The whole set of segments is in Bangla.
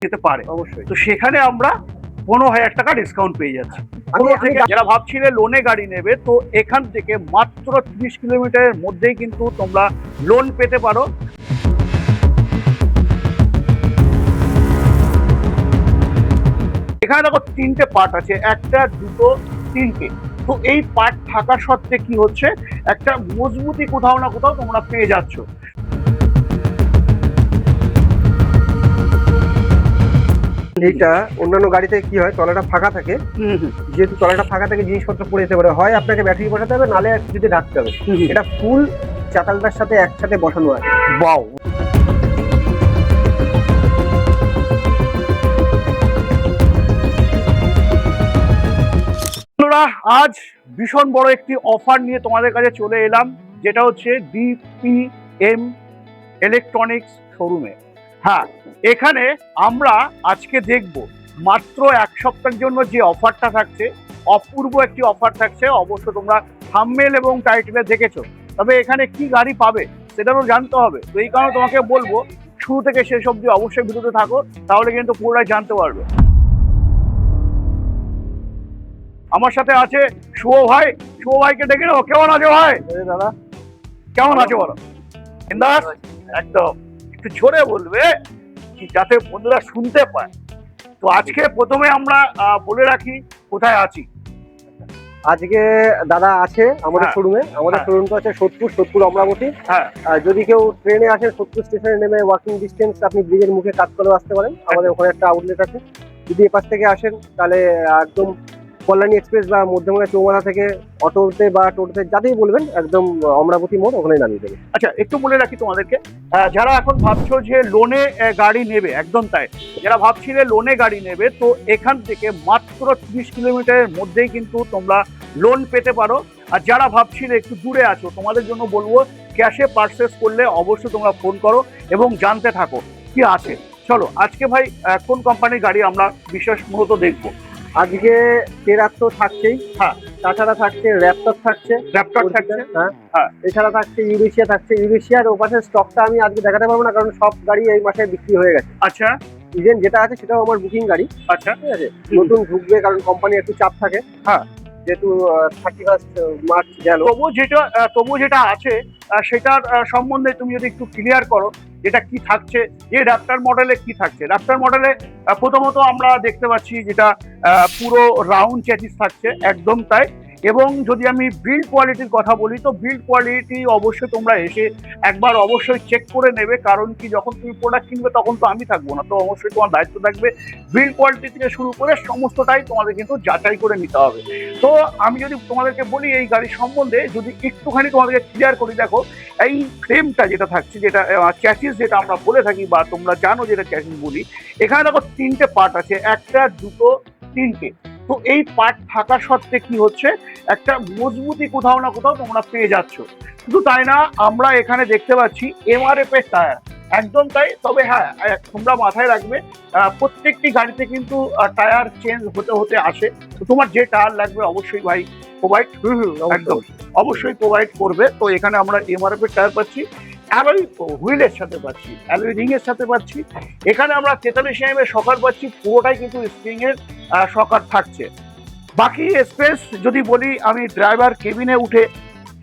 যেতে পারে অবশ্যই। তো সেখানে আমরা 15,000 টাকা ডিসকাউন্ট পেয়ে যাচ্ছি। যারা ভাবছিলে লোনে গাড়ি নেবে তো এখান থেকে মাত্র 30 কিলোমিটারের মধ্যেই কিন্তু তোমরা লোন পেতে পারো। এখানে দেখো তিনটে পার্ট আছে, একটা দুটো তিনটে। তো এই পার্ট থাকার সত্ত্বে কি হচ্ছে, একটা মজবুতি কোথাও না কোথাও তোমরা পেয়ে যাচ্ছ। এইটা অন্যান্য গাড়িতে কি হয়, তলাটা ফাঁকা থাকে, যেহেতু তলাটা ফাঁকা থাকে জিনিসপত্র পড়ে যেতে পারে, হয় আপনাকে ব্যাটারি বসাতে হবে, নালে যদি ঢাকতে হবে। এটা ফুল চাতালটার সাথে একসাথে বসানো আছে। বাও, আজ ভীষণ বড় একটি অফার নিয়ে তোমাদের কাছে চলে এলাম, যেটা হচ্ছে ডিপিএম ইলেকট্রনিক্স শোরুমে। হ্যাঁ, এখানে আমরা আজকে দেখব মাত্র এক সপ্তাহের জন্য যে অফারটা থাকছে, অপূর্ব একটি অফার থাকছে। অবশ্য তোমরা থাম্বনেল এবং টাইটেলে দেখেছো, তবে এখানে কি গাড়ি পাবে সেটাও জানতে হবে। তো এই কারণে তোমাকে বলবো শুরু থেকে শেষ অবধি অবশ্যই ভিডিওতে থাকো, তাহলে কিন্তু পুরোটাই জানতে পারবে। আমার সাথে আছে শুভ ভাই। শুভ ভাইকে ডেকে নেবো। কেমন আছো ভাই? দাদা কেমন আছো বলো? বিন্দাস? একদম একটু জোরে বলবে যাতে বন্ধুরা শুনতে পায়। তো আজকে প্রথমে আমরা বলে রাখি কোথায় আছি। আজকে দাদা আছে আমাদের শোরুমে। আমাদের শোরুমটা আছে সোদপুর অমরাবতী। যদি কেউ ট্রেনে আসে সোদপুর স্টেশনে নেমে ওয়াকিং ডিস্টেন্স আপনি ব্রিজের মুখে কাজ করে আসতে পারেন। আমাদের ওখানে একটা আউটলেট আছে। যদি এপাশ থেকে আসেন তাহলে একদম কল্যাণী এক্সপ্রেস বা মধ্যমগ্রাম চৌমাথা থেকে অটোতে বা টোটোতে যাতেই বলবেন একদম অমরাবতী মোড়, ওখানে নামিয়ে দেবে। আচ্ছা, একটু বলে রাখি তোমাদেরকে, যারা এখন ভাবছো যে লোনে গাড়ি নেবে, একদম তাই, যারা ভাবছিলে লোনে গাড়ি নেবে তো এখান থেকে মাত্র 30 কিলোমিটারের মধ্যেই কিন্তু তোমরা লোন পেতে পারো। আর যারা ভাবছিলে একটু দূরে আছো, তোমাদের জন্য বলবো ক্যাশে পারচেস করলে অবশ্যই তোমরা ফোন করো এবং জানতে থাকো কি আছে। চলো আজকে ভাই কোন কোম্পানির গাড়ি আমরা বিশেষ মূলত দেখবো? আজকে টেরার তো থাকছেই, তাছাড়া থাকছে র্যাপটপ থাকছে, এছাড়া থাকছে ইউরেশিয়া থাকছে। ইউরেশিয়ার ওপাশে স্টকটা আমি আজকে দেখাতে পারবো না, কারণ সব গাড়ি এই মাসে বিক্রি হয়ে গেছে। আচ্ছা, ইভেন যেটা আছে সেটাও আমার বুকিং গাড়ি। আচ্ছা, ঠিক আছে, নতুন ঢুকবে কারণ কোম্পানি একটু চাপ থাকে। যেহেতু 31 মার্চ গেল। তবু যেটা আছে সেটার সম্বন্ধে তুমি যদি একটু ক্লিয়ার করো, যেটা কি থাকছে, যে র্যাপটার মডেলে কি থাকছে। র্যাপটার মডেলে প্রথমত আমরা দেখতে পাচ্ছি যেটা পুরো রাউন্ড চ্যাসিস থাকছে, একদম তাই। এবং যদি আমি বিল্ড কোয়ালিটির কথা বলি তো বিল্ড কোয়ালিটি অবশ্যই তোমরা এসে একবার অবশ্যই চেক করে নেবে, কারণ কি যখন তুমি প্রোডাক্ট কিনবে তখন তো আমি থাকবো না, তো অবশ্যই তোমার দায়িত্ব থাকবে বিল্ড কোয়ালিটি থেকে শুরু করে সমস্তটাই তোমাদের কিন্তু যাচাই করে নিতে হবে। তো আমি যদি তোমাদেরকে বলি এই গাড়ির সম্বন্ধে, যদি একটুখানি তোমাদেরকে ক্লিয়ার করি, দেখো এই ফ্রেমটা যেটা থাকছে, যেটা চ্যাসিস যেটা আমরা বলে থাকি বা তোমরা জানো যেটা চ্যাসিস বলি, এখানে দেখো তিনটে পার্ট আছে, একটা দুটো তিনটে। তো এই পার্ট থাকা সত্ত্বে কি হচ্ছে, একটা মজবুতি কোথাও না কোথাও তোমরা পেয়ে যাচ্ছ। শুধু তাই না, আমরা এখানে দেখতে পাচ্ছি এমআরএফ এর টায়ার, একদম তাই। তবে হ্যাঁ, তোমরা মাথায় রাখবে প্রত্যেকটি গাড়িতে কিন্তু টায়ার চেঞ্জ হতে হতে আসে। তো তোমার যে টায়ার লাগবে অবশ্যই ভাই প্রোভাইড, একদম অবশ্যই প্রোভাইড করবে। তো এখানে আমরা এমআরএফ এর টায়ার পাচ্ছি, অ্যালয় হুইলের সাথে পাচ্ছি, অ্যালয় রিং এর সাথে পাচ্ছি। এখানে আমরা 43 mm এর শকার পাচ্ছি, পুরোটাই কিন্তু স্প্রিং এর শকার থাকছে। বাকি স্পেস যদি বলি আমি ড্রাইভার কেবিনে উঠে,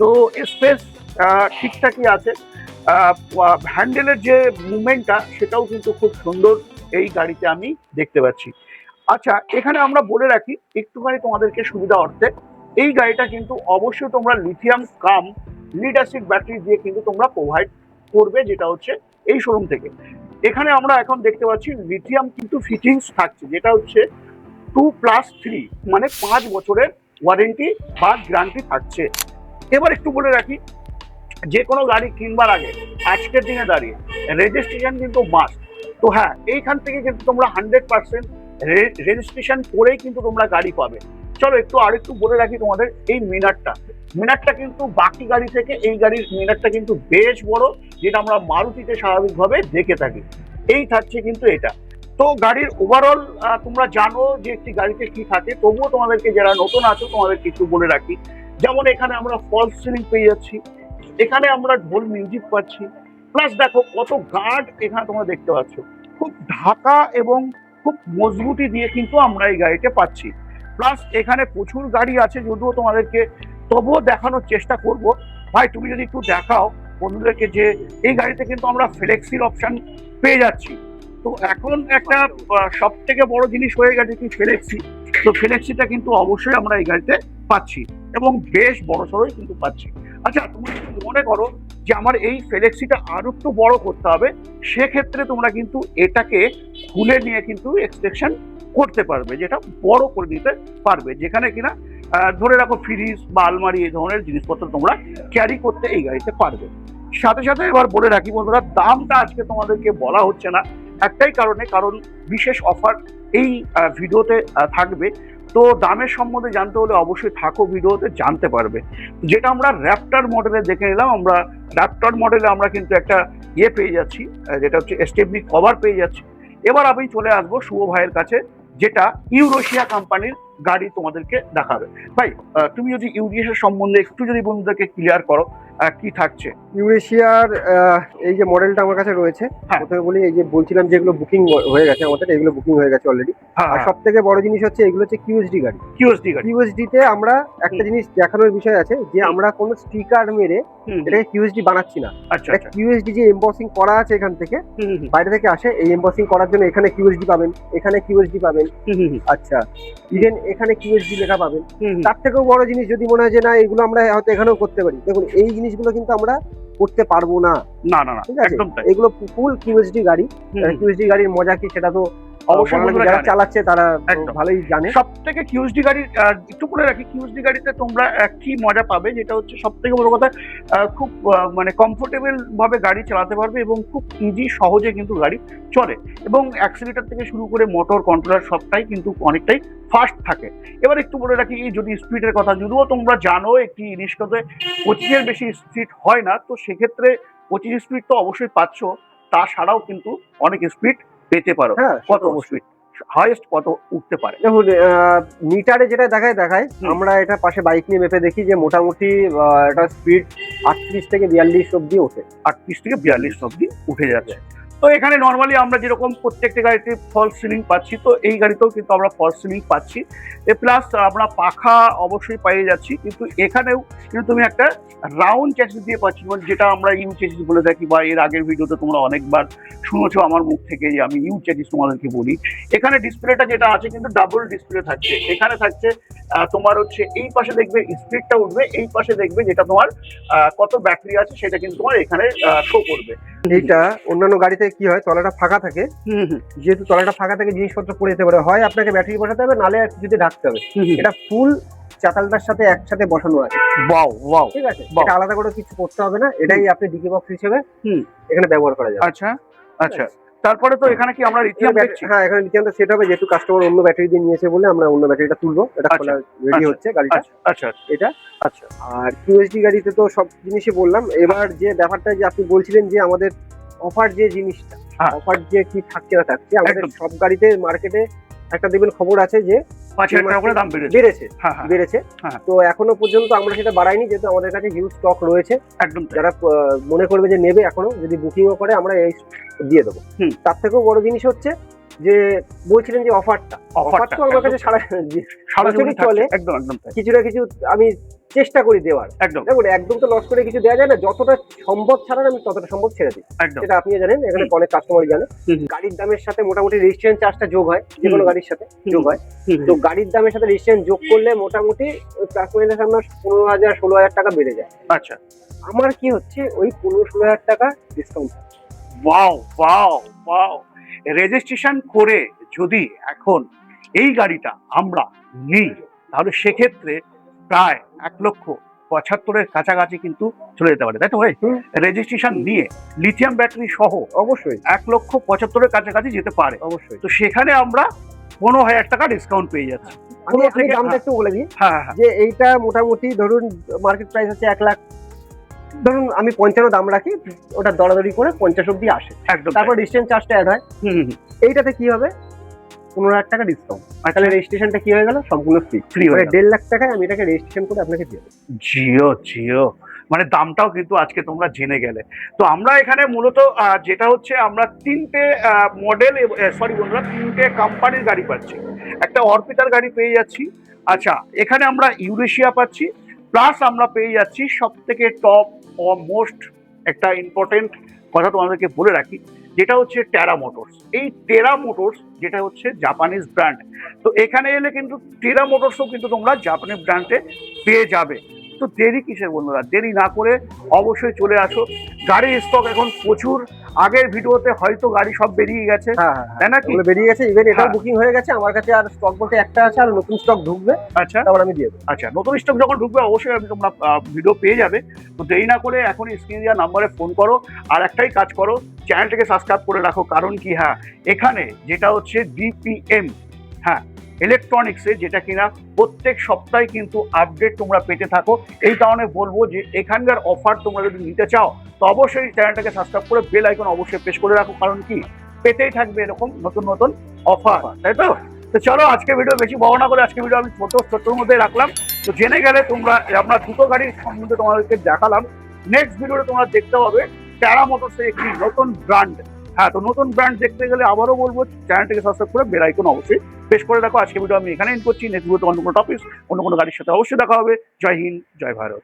তো স্পেস ঠিকঠাকই আছে। হ্যান্ডেলের যে মুভমেন্টটা সেটাও কিন্তু খুব সুন্দর এই গাড়িতে আমি দেখতে পাচ্ছি। আচ্ছা, এখানে আমরা বলে রাখি একটুখানি তোমাদেরকে সুবিধা অর্থে, এই গাড়িটা কিন্তু অবশ্যই তোমরা লিথিয়াম কাম লিড অ্যাসিড ব্যাটারি দিয়ে কিন্তু তোমরা প্রোভাইড করবে, যেটা হচ্ছে এই শোরুম থেকে। এখানে আমরা এখন দেখতে পাচ্ছি লিথিয়াম কিন্তু ফিটিংস থাকছে, যেটা হচ্ছে 2+3 মানে 5 বছরের ওয়ারেন্টি বা গ্যারান্টি থাকছে। এবার একটু বলে রাখি, যে কোনো গাড়ি কিনবার আগে আজকের দিনে দাঁড়িয়ে রেজিস্ট্রেশন কিন্তু মাস্ট। তো হ্যাঁ, এইখান থেকে কিন্তু তোমরা 100% রেজিস্ট্রেশন করেই কিন্তু তোমরা গাড়ি পাবে। চলো আরেকটু বলে রাখি তোমাদের, এই মিনারটা কিন্তু বাকি গাড়ি থেকে এই গাড়ির মিনারটা কিন্তু বেশ বড়, যেটা আমরা মারুতিতে স্বাভাবিকভাবে দেখে থাকি। এই থাকছে কিন্তু এটা। তো গাড়ির ওভারঅল তোমরা জানো যে একটি গাড়িতে কি থাকে, তবুও তোমাদেরকে যারা নতুন আছো তোমাদের কিছু বলে রাখি। যেমন এখানে আমরা ফলস সিলিং পেয়ে যাচ্ছি, এখানে আমরা ঢোল মিউজিক পাচ্ছি, প্লাস দেখো কত গার্ড এখানে তোমরা দেখতে পাচ্ছ। খুব ঢাকা এবং খুব মজবুতি দিয়ে কিন্তু আমরা এই গাড়িতে পাচ্ছি। প্লাস এখানে প্রচুর গাড়ি আছে, যদিও তোমাদেরকে তবুও দেখানোর চেষ্টা করব। ভাই তুমি যদি একটু দেখাও বন্ধুদেরকে যে এই গাড়িতে কিন্তু আমরা ফ্লেক্সির অপশন পেয়ে যাচ্ছি। তো এখন একটা সব থেকে বড় জিনিস হয়ে গেছে কি ফ্লেক্সি। তো ফ্লেক্সিটা কিন্তু অবশ্যই আমরা এই গাড়িতে পাচ্ছি এবং বেশ বড় সড়ই কিন্তু পাচ্ছি। আচ্ছা তুমি যদি মনে করো যে আমার এই ফ্লেক্সিটা আরো একটু বড় করতে হবে, সেক্ষেত্রে তোমরা কিন্তু এটাকে খুলে নিয়ে কিন্তু এক্সটেনশন করতে পারবে, যেটা বড় করে দিতে পারবে, যেখানে কিনা ধরে রাখো ফ্রিজ বা আলমারি এই ধরনের জিনিসপত্র তোমরা ক্যারি করতে এই গাড়িতে পারবে। সাথে সাথে এবার বলে রাখি বন্ধুরা, দামটা আজকে তোমাদেরকে বলা হচ্ছে না একটাই কারণে, কারণ বিশেষ অফার এই ভিডিওতে থাকবে। তো দামের সম্বন্ধে জানতে হলে অবশ্যই থাকো ভিডিওতে, জানতে পারবে। যেটা আমরা র্যাপটার মডেলে দেখে নিলাম, আমরা র্যাপটার মডেলে আমরা কিন্তু একটা পেয়ে যাচ্ছি, যেটা হচ্ছে স্টেপনি কভার পেয়ে যাচ্ছি। এবার আমি চলে আসবো শুভ ভাইয়ের কাছে, যেটা ইউরেশিয়া কোম্পানির গাড়ি তোমাদেরকে দেখাবে। ভাই তুমি যদি ইউরেশিয়া সম্বন্ধে একটু যদি বন্ধুদেরকে ক্লিয়ার করো কি থাকছে। ইউরেশিয়ার এই যে মডেলটা আমার কাছে রয়েছে, প্রথমে বলি এই যে বলছিলাম যেগুলো বুকিং হয়ে গেছে আমাদের, এগুলো বুকিং হয়ে গেছে অলরেডি। আর সব থেকে বড় জিনিস হচ্ছে এগুলো হচ্ছে কিউএসডি গাড়ি। কিউএসডি তে আমরা একটা জিনিস দেখানোর বিষয় আছে যে আমরা কোনো স্টিকার মেরে এটাকে কিউএসডি বানাচ্ছি না। এটা কিউএসডি যে এমবসিং করা আছে এখান থেকে বাইরে থেকে আসে, এই এমবসিং করার জন্য এখানে কিউএসডি পাবেন, এখানে কিউএসডি পাবেন, আচ্ছা ইভেন এখানে কিউএসডি লেখা পাবেন। তার থেকেও বড় জিনিস যদি মনে হয় যে না এগুলো আমরা হয়তো এখানেও করতে পারি, দেখুন এই জিনিসগুলো কিন্তু আমরা করতে পারবো না। না না না, ঠিক আছে, এগুলো ফুল কিউএসডি গাড়ি। কিউএসডি গাড়ির মজা কি সেটা তো অবশ্যই যারা চালাচ্ছে তারা ভালোই জানে। সব থেকে কিউএসডি গাড়ি একটু করে রাখি, কিউএসডি গাড়িতে তোমরা কি মজা পাবে, যেটা হচ্ছে সব থেকে বড় কথা, খুব মানে কমফোর্টেবল ভাবে গাড়ি চালাতে পারবে এবং খুব ইজি সহজে কিন্তু গাড়ি চলে, এবং অ্যাক্সিলেটর থেকে শুরু করে মোটর কন্ট্রোলার সবটাই কিন্তু অনেকটাই ফাস্ট থাকে। এবার একটু বলে রাখি যদি স্পিডের কথা, যদিও তোমরা জানো একটি রিস্কাতে 25-এর বেশি স্পিড হয় না, তো সেক্ষেত্রে 25 স্পিড তো অবশ্যই পাচ্ছ, তাছাড়াও কিন্তু অনেক স্পিড পেতে পারো। কত স্পিড হাইয়েস্ট কত উঠতে পারে? দেখুন মিটারে যেটা দেখায় আমরা এটা পাশে বাইক নিয়ে মেপে দেখি যে মোটামুটি এটা স্পিড 38 থেকে 42 অব্দি ওঠে। 38 থেকে 42 অব্দি উঠে যাচ্ছে। তো এখানে নর্মালি আমরা যেরকম প্রত্যেকটা গাড়িতে ফলস সিলিং পাচ্ছি, তো এই গাড়িতেও কিন্তু আমরা ফলস সিলিং পাচ্ছি। প্লাস আমরা পাখা অবশ্যই পেয়ে যাচ্ছি, কিন্তু এখানেও কিন্তু তুমি একটা রাউন্ড চ্যাসিস দিয়ে পাচ্ছি, যেটা আমরা ইউ চ্যাসিস বলে থাকি, বা এর আগের ভিডিওতে তোমরা অনেকবার শুনেছো আমার মুখ থেকে যে আমি ইউ চ্যাসিস তোমাদেরকে বলি। এখানে ডিসপ্লেটা যেটা আছে কিন্তু ডাবল ডিসপ্লে থাকছে। এখানে থাকছে তোমার হচ্ছে এই পাশে দেখবে স্পিডটা উঠবে, এই পাশে দেখবে যেটা তোমার কত ব্যাটারি আছে সেটা কিন্তু তোমার এখানে শো করবে। এইটা অন্যান্য গাড়িতে কি হয়, তলাটা ফাঁকা থাকে, যেহেতু তলাটা ফাঁকা থাকে জিনিসপত্র পড়ে যেতে পারে, হয় আপনাকে ব্যাটারি বসাতে হবে নালে কিছুতে ঢাকতে হবে। এটা ফুল চাতালটার সাথে একসাথে বসানো আছে। ওয়াও ওয়াও, ঠিক আছে, এটা আলাদা করে কিছু করতে হবে না, এটাই আপনি ডিকি বক্স হিসেবে এখানে ব্যবহার করা যাবে। আচ্ছা আচ্ছা, তারপরে তো এখানে কি আমরা লিথিয়াম দেখছি? হ্যাঁ, এখানে লিথিয়ামটা সেট হবে, যেহেতু কাস্টমার অন্য ব্যাটারি দিয়ে নিয়েছে বলে আমরা অন্য ব্যাটারিটা তুলবো। এটা খোলা রেডি হচ্ছে গাড়িটা। আচ্ছা এটা আচ্ছা। আর কিউএসডি গাড়িতে তো সব জিনিসই বললাম। এবার যে ব্যাপারটা যে আপনি বলছিলেন যে আমাদের অফার যে জিনিসটা, অফার যে কি থাকছে না থাকছে, আমাদের সব গাড়িতে মার্কেটে একটা দেখবেন খবর আছে যে 5,000 টাকা করে দাম বেড়েছে। তো এখনো পর্যন্ত আমরা সেটা বাড়াইনি, যেহেতু আমাদের কাছে হিউজ স্টক রয়েছে। একদম, যারা মনে করবে যে নেবে এখনো যদি বুকিংও করে আমরা এই দিয়ে দেবো। তার থেকেও বড় জিনিস হচ্ছে যে বলছিলেন যে অফারটা তো আমার কাছে সারা চলে। একদম একদম, কিছু না কিছু আমি চেষ্টা করি দেওয়ার। একদম দেখুন একদম তো লস করে কিছু দেওয়া যায় না, যতটা সম্ভব ছাড়ার আমি ততটা সম্ভব ছেড়ে দিই। সেটা আপনিও জানেন, এখানে অনেক কাস্টমারই জানে। গাড়ির দামের সাথে মোটামুটি রেজিস্ট্রেশন চার্জটা যোগ হয়, যে কোনো গাড়ির সাথে যোগ হয়। তো গাড়ির দামের সাথে রেজিস্ট্রেশন যোগ করলে মোটামুটি প্লাস মাইনাস আপনার 15,000-16,000 টাকা বেড়ে যায়। আচ্ছা, আমার কি হচ্ছে ওই 15-16,000 টাকা discount. Wow wow wow, registration করে যদি এখন এই গাড়িটা আমরা নিই, তাহলে সেক্ষেত্রে প্রায় 1,75,000-এর কাছাকাছি কিন্তু চলে যেতে পারে, তাই তো ভাই? রেজিস্ট্রেশন নিয়ে লিথিয়াম ব্যাটারি সহ অবশ্যই 1,75,000-এর কাছাকাছি যেতে পারে। অবশ্যই, তো সেখানে আমরা 15,000 টাকা ডিসকাউন্ট পেয়ে যাচ্ছি। আমি দামটা একটু বলে দিই যে এইটা মোটামুটি ধরুন মার্কেট প্রাইস হচ্ছে 1 লাখ, ধরুন আমি 55 দাম রাখি, ওটা দরাদরি করে 50 অব্দি আসে। তারপর ডিসটেন্স চার্জটা অ্যাড হয়। এইটাতে কি হবে, 15,000 টাকা ডিসকাউন্ট। তাহলে রেজিস্ট্রেশনটা কি হয়ে গেল? সম্পূর্ণ ফ্রি। ফ্রি হয়ে গেল। 1.5 লাখ টাকায় আমি এটাকে রেজিস্ট্রেশন করে আপনাকে দিয়ে দেবো। জিও জিও মানে দামটাও কিন্তু আজকে তোমরা জেনে গেলে। তো আমরা এখানে মূলত যেটা হচ্ছে আমরা তিনটে মডেল, সরি বন্ধুরা, তিনটে কোম্পানির গাড়ি পাচ্ছি। একটা অর্পিতার গাড়ি পেয়ে যাচ্ছি, আচ্ছা এখানে আমরা ইউরেশিয়া পাচ্ছি, প্লাস আমরা পেয়ে যাচ্ছি সব থেকে টপ ও মোস্ট একটা ইম্পর্টেন্ট কথা তোমাদেরকে বলে রাখি, যেটা হচ্ছে টেরা মোটরস। এই টেরা মোটরস যেটা হচ্ছে জাপানিজ ব্র্যান্ড, তো এখানে এলে কিন্তু টেরা মোটরসও কিন্তু তোমরা জাপানিজ ব্র্যান্ডে পেয়ে যাবে। তো দেরি কিসের বন্ধুরা, দেরি না করে অবশ্যই চলে আসো। গাড়ির স্টক এখন প্রচুর, আগের ভিডিওতে হয়তো গাড়ি সব বেরিয়ে গেছে, তাই না কি? এগুলো বেরিয়ে গেছে, ইভেন এটাও হ্যাঁ। বুকিং হয়ে গেছে। আমার কাছে আর স্টক বলতে একটা আছে, আর নতুন স্টক ঢুকবে, আচ্ছা তারপর আমি দিয়ে দেবো। আচ্ছা, নতুন স্টক যখন ঢুকবে অবশ্যই আমি তোমরা ভিডিও পেয়ে যাবে। তো দেরি না করে এখনই স্ক্রিনে দেওয়া নাম্বারে ফোন করো, আর একটাই কাজ করো, চ্যানেলটাকে সাবস্ক্রাইব করে রাখো। কারণ কি, হ্যাঁ এখানে যেটা হচ্ছে ডিপিএম, হ্যাঁ ইলেকট্রনিক্সে, যেটা কিনা প্রত্যেক সপ্তাহে কিন্তু আপডেট তোমরা পেতে থাকো। এই কারণে বলবো যে এখানকার অফার তোমরা যদি নিতে চাও তো অবশ্যই চ্যানেলটাকে সাবস্ক্রাইব করে বেল আইকন অবশ্যই প্রেস করে রাখো। কারণ কি, পেতেই থাকবে এরকম নতুন নতুন অফার, তাই তো? তো চলো, আজকে ভিডিও বেশি বর্ণনা করে, আজকে ভিডিও আমি ছোট্টর মধ্যে রাখলাম। তো জেনে গেলে তোমরা, আমরা দুটো গাড়ির সম্বন্ধে তোমাদেরকে দেখালাম। নেক্সট ভিডিওতে তোমরা দেখতে হবে টেরা মোটরসের একটি নতুন ব্র্যান্ড। হ্যাঁ, তো নতুন ব্র্যান্ড দেখতে গেলে আবারও বলবো চ্যানেলটাকে সাবস্ক্রাইব করে বেল আইকন অবশ্যই প্রেস করে রাখো। আজকে ভিডিও আমি এখানে এন্ড করছি। নেক্সট ভিডিওতে অন্য কোনো টপিক, অন্য কোনো গাড়ির সাথে অবশ্যই দেখা হবে। জয় হিন্দ, জয় ভারত।